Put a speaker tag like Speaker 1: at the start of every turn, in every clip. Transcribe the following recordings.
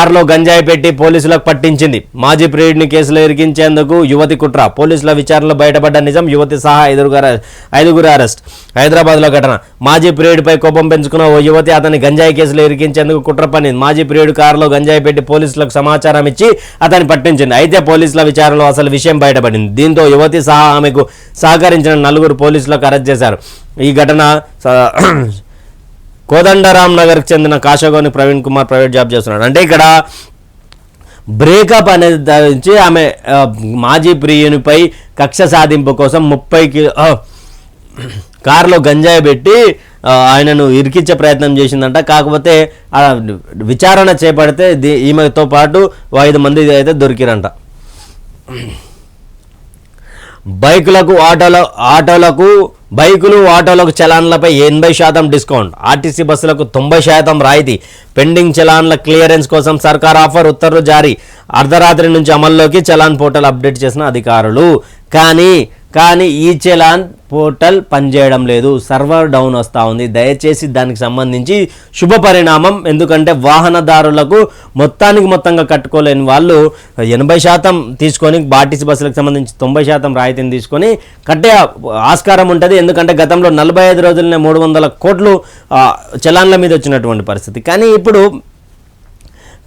Speaker 1: కారులో గంజాయి పెట్టి పోలీసులకు పట్టించింది. మాజీ ప్రియుడిని కేసులో ఇరికించేందుకు యువతి కుట్ర. పోలీసుల విచారణలో బయటపడ్డ నిజం. యువతి సహా ఐదుగురు అరెస్ట్. హైదరాబాద్లో ఘటన. మాజీ ప్రియుడిపై కోపం పెంచుకున్న ఓ యువతి అతని గంజాయి కేసులో ఇరికించేందుకు కుట్ర పన్నింది. మాజీ ప్రియుడు కారులో గంజాయి పెట్టి పోలీసులకు సమాచారం ఇచ్చి అతన్ని పట్టించింది. అయితే పోలీసుల విచారణలో అసలు విషయం బయటపడింది. దీంతో యువతి సహా ఆమెకు సహకరించిన 4 పోలీసులకు అరెస్ట్ చేశారు. ఈ ఘటన కోదండరామ్ నగర్కి చెందిన కాశగోని ప్రవీణ్ కుమార్ ప్రైవేట్ జాబ్ చేస్తున్నాడు. అంటే ఇక్కడ బ్రేకప్ అనేది ధరించి ఆమె మాజీ ప్రియునిపై కక్ష సాధింపు కోసం 30 కారులో గంజాయి పెట్టి ఆయనను ఇరికించే ప్రయత్నం చేసిందంట. కాకపోతే విచారణ చేపడితే ఈమెతో పాటు 5 మంది అయితే దొరికిరంట. బైకులు ఆటోలకు చలాన్లపై 80% డిస్కౌంట్. ఆర్టీసీ బస్సులకు 90% రాయితీ. పెండింగ్ చలాన్ల క్లియరెన్స్ కోసం సర్కార్ ఆఫర్. ఉత్తర్వులు జారీ. అర్ధరాత్రి నుంచి అమల్లోకి చలాన్ పోర్టల్ అప్డేట్ చేసిన అధికారులు. కానీ ఈ చలాన్ పోర్టల్ పనిచేయడం లేదు. సర్వర్ డౌన్ వస్తూ ఉంది. దయచేసి దానికి సంబంధించి శుభ పరిణామం. ఎందుకంటే వాహనదారులకు మొత్తంగా కట్టుకోలేని వాళ్ళు 80% తీసుకొని ఆర్టీసీ బస్సులకు సంబంధించి 90% రాయితీని తీసుకొని కట్టే ఆస్కారం ఉంటుంది. ఎందుకంటే గతంలో 45 రోజులనే 300 కోట్లు చలాన్ల మీద వచ్చినటువంటి పరిస్థితి.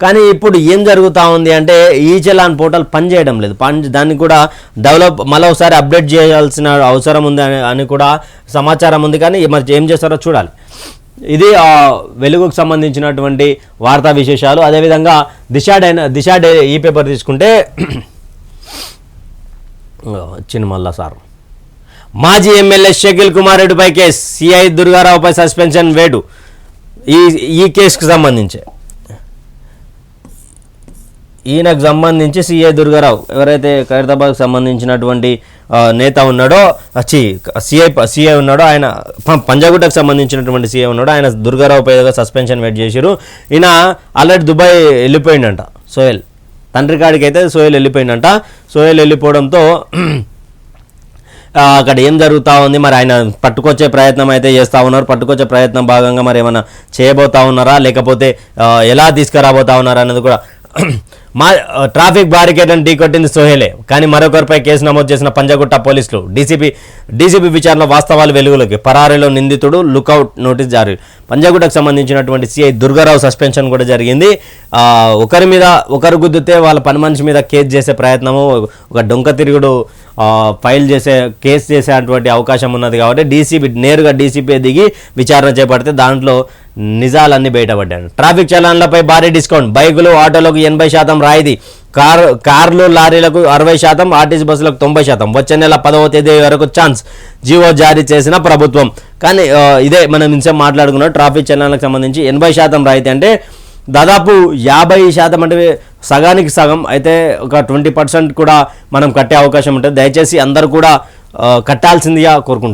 Speaker 1: కానీ ఇప్పుడు ఏం జరుగుతూ ఉంది అంటే ఈ చలాన్ పోర్టల్ పనిచేయడం లేదు. దాన్ని కూడా మళ్ళీ ఒకసారి అప్డేట్ చేయాల్సిన అవసరం ఉంది అని కూడా సమాచారం ఉంది. కానీ మరి ఏం చేస్తారో చూడాలి. ఇది వెలుగుకు సంబంధించినటువంటి వార్తా విశేషాలు. అదేవిధంగా దిశ ఈ పేపర్ తీసుకుంటే చిన్నమల్ల సార్ మాజీ ఎమ్మెల్యే షకీల్ కుమార్ రెడ్డిపై కేసు. సిఐ దుర్గారావుపై సస్పెన్షన్ వేటు. ఈ కేసుకు సంబంధించి ఈయనకు సంబంధించి సిఐ దుర్గారావు ఎవరైతే ఖైరతాబాద్కు సంబంధించినటువంటి నేత ఉన్నాడో సిఐ ఉన్నాడో, ఆయన పంజాగుట్టకు సంబంధించినటువంటి సిఐ ఉన్నాడో, ఆయన దుర్గారావు పైగా సస్పెన్షన్ వెయిట్ చేశారు. ఈయన ఆల్రెడీ దుబాయ్ వెళ్ళిపోయిందంట. సోహెల్ తండ్రి కాడికి అయితే సోహెల్ వెళ్ళిపోయిందంట. సోహెల్ వెళ్ళిపోవడంతో అక్కడ ఏం జరుగుతూ ఉంది, మరి ఆయన పట్టుకొచ్చే ప్రయత్నం అయితే చేస్తూ ఉన్నారు. పట్టుకొచ్చే ప్రయత్నం భాగంగా మరి ఏమైనా చేయబోతా ఉన్నారా, లేకపోతే ఎలా తీసుకురాబోతా ఉన్నారా అనేది కూడా ట్రాఫిక్ బారికేడ్లను ఢీకొట్టింది సోహెలే. కానీ మరొకరిపై కేసు నమోదు చేసిన పంజాగుట్ట పోలీసులు. డీసీపీ విచారణ వాస్తవాలు వెలుగులోకి. పరారీలో నిందితుడు లుకౌట్ నోటీస్ జారీ. పంజాగుట్టకు సంబంధించినటువంటి సిఐ దుర్గారావు సస్పెన్షన్ కూడా జరిగింది. ఒకరు గుద్దితే వాళ్ళ పని మనిషి మీద కేసు చేసే ప్రయత్నము, ఒక డొంక తిరుగుడు కేసు చేసేటువంటి అవకాశం ఉన్నది. కాబట్టి నేరుగా డీసీపీ దిగి విచారణ చేపడితే దాంట్లో నిజాలన్నీ బయటపడ్డాయి. ట్రాఫిక్ చలాన్లపై భారీ డిస్కౌంట్. బైకులు ఆటోలకు 80% రాయితీ. కార్లు లారీలకు 60%, ఆర్టీసీ బస్సులకు 90%. వచ్చే నెల 10వ తేదీ వరకు ఛాన్స్. జీవో జారీ చేసిన ప్రభుత్వం. కానీ ఇదే మనం ఇంసేపు మాట్లాడుకున్నాం. ట్రాఫిక్ చలాన్లకు సంబంధించి 80% రాయితీ అంటే దాదాపు 50% అంటే సగానికి సగం. అయితే ఒక 20% కూడా మనం కట్టే అవకాశం ఉంటుంది. దయచేసి అందరూ కూడా కట్టాల్సిందిగా కోరుకుంటున్నాం.